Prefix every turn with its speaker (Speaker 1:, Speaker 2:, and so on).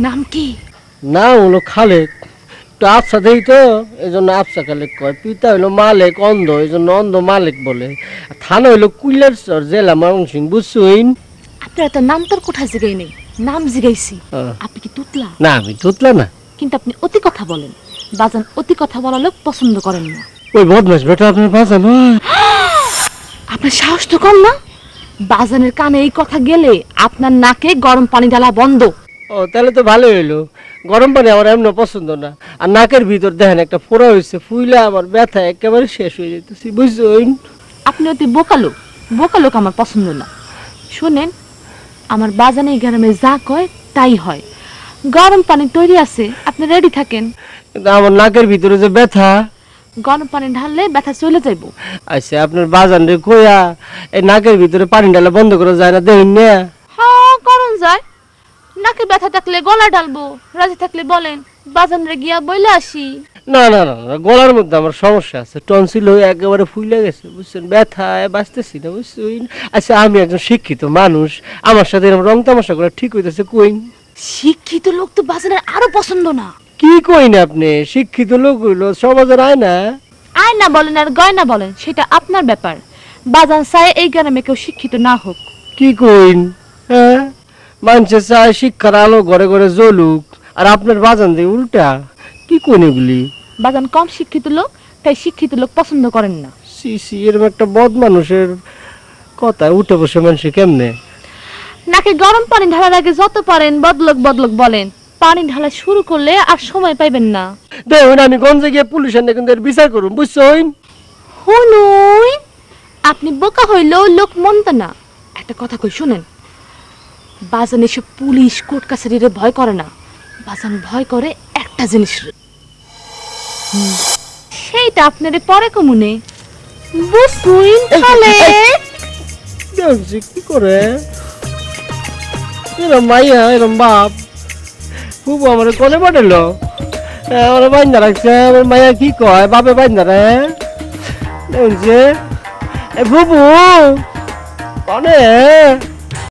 Speaker 1: নাম কি?
Speaker 2: নাম হলো খালেক। তো আফসা দেই তো এই জন্য আফসা খালেক কয়। পিতা হইলো মালেক, অন্ধ, এই জন্য অন্ধ মালেক বলে। থানা হইলো কুইলারচর, জেলা ময়মনসিংহ, বুঝছুইন?
Speaker 1: আপনার এত নাম তোর কোথায় জিগাই নেই, নাম জিগাইছি। আপনি কি তুতলা?
Speaker 2: না, আমি তুতলা না।
Speaker 1: কিন্তু আপনি অতি কথা বলেন। বাজান অতি কথা বলা লোক পছন্দ করেন না।
Speaker 2: ওই বদমাস বেটা আপনার বাজান হয়।
Speaker 1: আপনার সাহস তো কম না। বাজানের কানে এই কথা গেলে আপনার নাকে গরম পানি ঢালা বন্ধ।
Speaker 2: ও তাহলে তো ভালো হইলো। গরম পানি আমার এমন পছন্দ না। আর নাকের ভিতর দেখেন একটা ফোড়া হয়েছে, ফুইলা আমার ব্যথা একেবারে শেষ হয়ে যেতেছি, বুঝছুইন?
Speaker 1: আপনি অতি বোকালোক। বোকালোক আমার পছন্দ না। শুনেন, আমার বাজানে এই গ্রামে যা কয় তাই হয়। গরম পানি তৈরি আছে, আপনি রেডি থাকেন।
Speaker 2: কিন্তু আমার নাকের ভিতরে যে ব্যথা।
Speaker 1: গরম পানি ঢাললে ব্যথা চলে যাইব।
Speaker 2: আচ্ছা আপনার বাজান রে কইয়া এই নাকের ভিতরে পানি ঢালা বন্ধ করা যায় না, দেখুন না?
Speaker 1: হ্যাঁ করুন যায়। নাকে ব্যথা থাকলে গলা ঢালবো, রাজি থাকলে বলেন, বাজান রে গিয়া বইলে আসি।
Speaker 2: না না না না, গলার মধ্যে আমার সমস্যা আছে, টনসিল হয়ে একেবারে ফুলে গেছে, বুঝছেন? ব্যথায় বাঁচতেছি না, বুঝছেন? আচ্ছা আমি একজন শিক্ষিত মানুষ, আমার সাথে এরকম রং তামাশা করা ঠিক হইতেছে কইন?
Speaker 1: শিক্ষিত লোক তো বাজানের আরো পছন্দ না।
Speaker 2: কি কইন আপনি? শিক্ষিত লোক হইলো সমাজের আয়না।
Speaker 1: আয়না বলেন আর গয়না বলেন, সেটা আপনার ব্যাপার। বাজান চায় এই গ্রামে কেউ শিক্ষিত না হোক।
Speaker 2: কি কইন? হ্যাঁ, মানুষে চায় শিক্ষার আলো ঘরে ঘরে জ্বলুক, আর আপনার বাজান দিয়ে উল্টা। কি কইন এগুলি?
Speaker 1: বাজান কম শিক্ষিত লোক, তাই শিক্ষিত লোক পছন্দ করেন না।
Speaker 2: সি সি, এরকম একটা বদ মানুষের কথা উঠে বসে মানুষে কেমনে?
Speaker 1: নাকি গরম পানি ঢালার আগে যত পারেন বদলক বদলক বলেন, পানি ঢালা শুরু করলে আর সময় পাইবেন না।
Speaker 2: দেখুন আমি গঞ্জে গিয়ে পুলিশের কিন্তু বিচার করুন, বুঝছেন?
Speaker 1: হুনুই, আপনি বোকা হইলেও লোক মনতে না। একটা কথা কই শুনেন, বাজান এসব পুলিশ কোর্ট কাছারিরে ভয় করে না। বাজান ভয় করে একটা জিনিস, সেইটা আপনারে পরে কমুনে বুঝুইন। তাহলে
Speaker 2: দেখছি কি করে এরম মাইয়া এরম বাপ খুব আমার কোনে পাঠালো, আমার বাইন্দা রাখছে। আমার মাইয়া কি কয় বাপে বাইন্দা রে দেখছে। বুবু অনেক